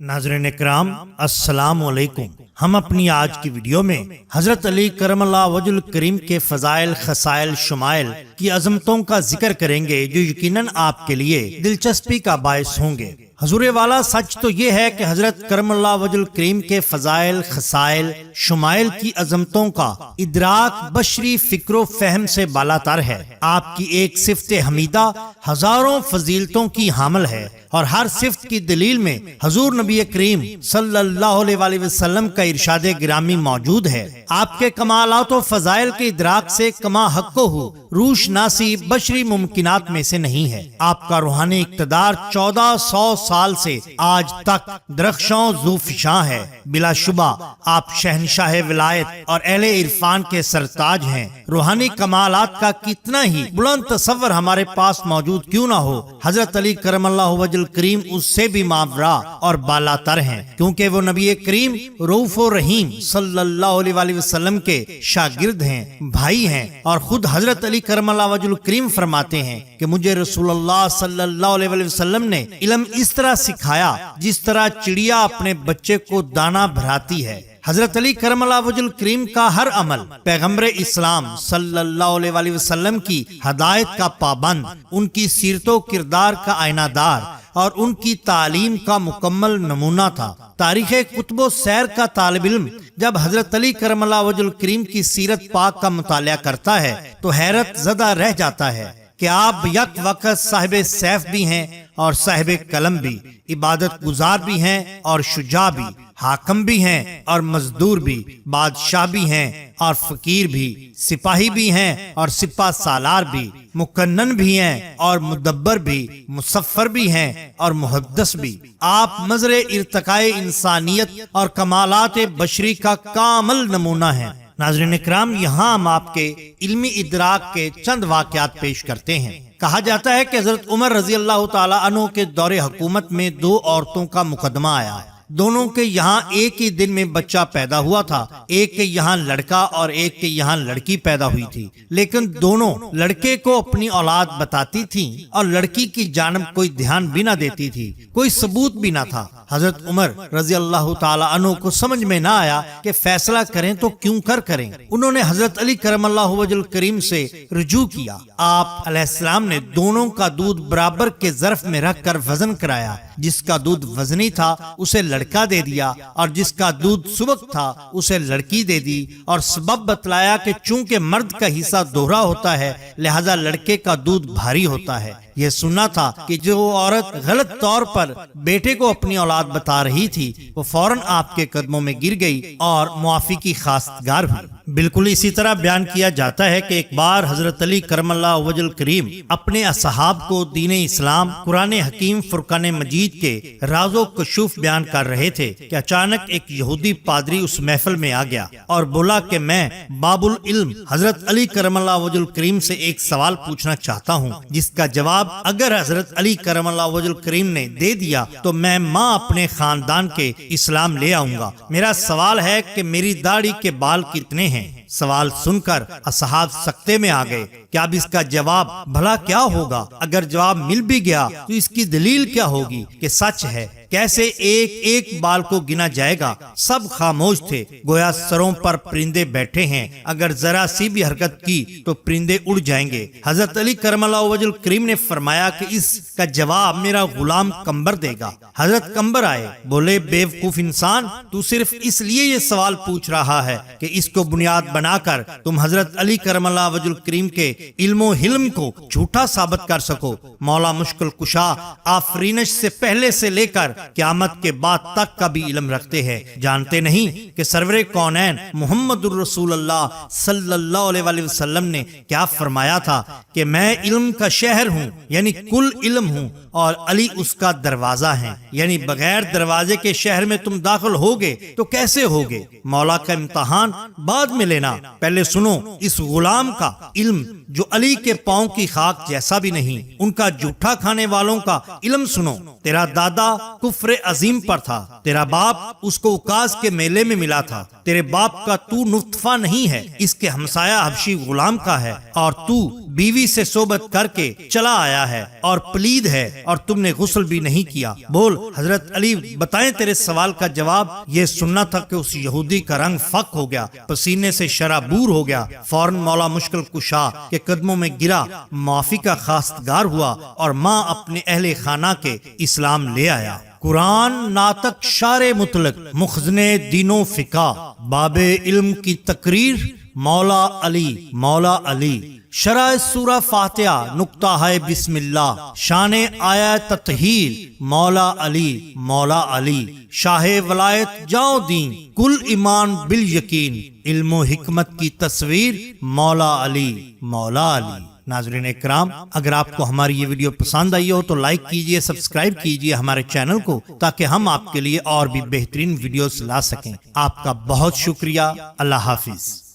नाज़रीन इकराम अस्सलाम वालेकुम। हम अपनी आज की वीडियो में हजरत अली करम अल्लाह वजहुल करीम के फजाइल, खसाइल, शुमाइल की अजमतों का जिक्र करेंगे जो यकीनन आपके लिए दिलचस्पी का बायस होंगे। हजूर वाला सच तो ये है कि हजरत करम अल्लाह वजहुल करीम के फजाइल, खसाइल, शुमाइल की अजमतों का इदराक बशरी फिक्रो फहम से बालातर है। आपकी एक सिफ्त हमीदा हजारों फजीलतों की हामिल है और हर सिफ्त की दलील में हजूर नबी करीम सल्लल्लाहु अलैहि वसल्लम का इरशाद गिरामी मौजूद है। आपके कमालात व फजाइल के इदराक से कमा हक्को हो रूश नासी बशरी मुमकिनात में से नहीं है। आपका रूहानी इक़्तिदार 1400 साल से आज तक दरख्शों ज़ूफ़िशां है। बिलाशुबा आप शहनशाह विलायत और अहले इरफान के सरताज हैं। रूहानी कमालात का कितना ही बुलंद तसव्वुर हमारे पास मौजूद क्यों ना हो, हजरत अली करमल्लाहु वजहुल करीम उससे भी मावरा और बालातर हैं, क्योंकि वो नबी करीम रऊफ़ और रहीम सल्लल्लाहु अलैहि वसल्लम के शागिर्द हैं, भाई हैं। और खुद हजरत अली करमल्लाहु वजहुल करीम फरमाते हैं कि मुझे रसूलुल्लाह सल्लल्लाहु अलैहि वसल्लम ने इल्म इस तरह सिखाया जिस तरह चिड़िया अपने बच्चे को दाना भराती है। हजरत अली करमल्लाहु वजहुल करीम का हर अमल पैगम्बरे इस्लाम सल्लल्लाहु अलैहि वसल्लम की हदायत का पाबंद, उनकी सीरतो किरदार का आईनादार और उनकी तालीम का मुकम्मल नमूना था। तारीख़ कुतुब सैर का तालिब इल्म जब हजरत अली करमल्लाहु वजहुल करीम की सीरत पाक का मुतालिया करता है तो हैरत ज़दा रह जाता है कि आप यक वक्त साहिब सैफ भी हैं और साहिब कलम भी, इबादत गुजार भी हैं और शुजा भी, हाकम भी हैं और मजदूर भी, बादशाह भी हैं और फकीर भी, सिपाही भी हैं और सिपा सालार भी, मुकन्नन भी हैं और मुदब्बर भी, मुसफ्फर भी हैं और मुहद्दस भी। आप मज़रे इर्तिकाए इंसानियत और कमालात बशरी का कामल नमूना हैं। नाज़रीन इकराम, यहाँ हम आपके इल्मी इदराक के चंद वाक़यात पेश करते हैं। कहा जाता है कि हजरत उमर रजी अल्लाह ताला अन्हु के दौरे हुकूमत में दो औरतों का मुकदमा आया। दोनों के यहाँ एक ही दिन में बच्चा पैदा हुआ था। एक के यहाँ लड़का और एक के यहाँ लड़की पैदा हुई थी, लेकिन दोनों लड़के को अपनी औलाद बताती थीं और लड़की की जानब कोई ध्यान भी न देती थी, कोई सबूत भी न था। हजरत उमर रजी अल्लाह ताला अन्हु को समझ में ना आया कि फैसला करें तो क्यों करें। उन्होंने हजरत अली करमल्लाहु वजहुल करीम से रुजू किया। आप अलैहिस्सलाम ने दोनों का दूध बराबर के ज़र्फ में रख कर वजन कराया। जिसका दूध वजनी था उसे लड़का दे दिया और जिसका दूध सुबक था उसे लड़की दे दी, और सबब बतलाया कि चूंकि मर्द का हिस्सा दोहरा होता है लिहाजा लड़के का दूध भारी होता है। यह सुना था कि जो औरत गलत तौर पर बेटे को अपनी औलाद बता रही थी वो फौरन आपके कदमों में गिर गई और मुआफी की खास्तगार हुई। बिल्कुल इसी तरह बयान किया जाता है कि एक बार हजरत अली करमल्लाहु वजहुल करीम अपने असहाब को दीन इस्लाम, कुरान हकीम, फुरकान मजीद के राज़ो कशूफ बयान कर रहे थे कि अचानक एक यहूदी पादरी उस महफिल में आ गया और बोला कि मैं बाबुल इल्म हजरत अली करमल्लाहु वजहुल करीम से एक सवाल पूछना चाहता हूँ, जिसका जवाब अगर हजरत अली करमल्लाहु वजहुल करीम ने दे दिया तो मैं माँ अपने खानदान के इस्लाम ले आऊंगा। मेरा सवाल है कि मेरी दाढ़ी के बाल कितने हैं? सवाल सुनकर असहाब सख्ते में आ गए कि अब इसका जवाब भला क्या होगा। अगर जवाब मिल भी गया तो इसकी दलील क्या होगी कि सच है? कैसे एक एक बाल को गिना जाएगा? सब खामोश थे, गोया सरों पर परिंदे बैठे हैं। अगर जरा सी भी हरकत की तो परिंदे उड़ जाएंगे। हजरत अली करमल्लाहु वजहुल करीम ने फरमाया कि इसका जवाब मेरा गुलाम कंबर देगा। हजरत कंबर आए, बोले बेवकूफ इंसान, तू सिर्फ इसलिए ये सवाल पूछ रहा है कि इसको बुनियाद बनाकर तुम हजरत अली करमल्लाहु वजहुल करीम के इल्मो हिल्म को झूठा साबित कर सको। मौला मुश्किल कुशा आफरीनश से पहले से लेकर क़यामत के बाद तक का भी इल्म रखते हैं। जानते नहीं कि सरवरे कौनैन मुहम्मदुर रसूलुल्लाह सल्लल्लाहु अलैहि वसल्लम ने क्या फरमाया था कि मैं इल्म का शहर हूँ, यानी कुल इल्म हूँ, और अली उसका दरवाजा है, यानी बगैर दरवाजे के शहर में तुम दाखिल होगे तो कैसे होगे? मौला का इम्तहान बाद में लेना, पहले सुनो इस गुलाम का इल्म जो अली के पांव की खाक जैसा भी नहीं, उनका जूठा खाने वालों का इल्म सुनो। तेरा दादा कुफ्र अजीम पर था, तेरा बाप उसको उकास के मेले में मिला था, तेरे बाप का तू नुत्फा नहीं है, इसके हमसाया हबशी गुलाम का है, और तू بیوی سے صحبت کر کے چلا آیا ہے اور پلید ہے اور تم نے غسل بھی نہیں کیا. بول حضرت علی بتائیں تیرے سوال کا جواب. یہ سننا تھا کہ اس یہودی کا رنگ فک ہو گیا, پسینے سے شرابور ہو گیا. فوراً مولا مشکل کشا کے قدموں میں گرا, معافی کا خواستگار ہوا اور ماں اپنے اہل خانہ کے اسلام لے آیا. قرآن ناطق شار مطلق مخزن دین و فقہ باب علم کی تقریر مولا علی. مولا علی شرح سورہ فاتحہ نقطہ ہے بسم اللہ. شان آیا تطہیر مولا علی. مولا علی شاہ ولایت جاؤ دین کل ایمان بال یقین علم و حکمت کی تصویر مولا علی. مولا علی. ناظرین اکرام, اگر آپ کو ہماری یہ ویڈیو پسند آئی ہو تو لائک کیجئے, سبسکرائب کیجئے ہمارے چینل کو, تاکہ ہم آپ کے لیے اور بھی بہترین ویڈیوز لا سکیں. آپ کا بہت شکریہ. اللہ حافظ.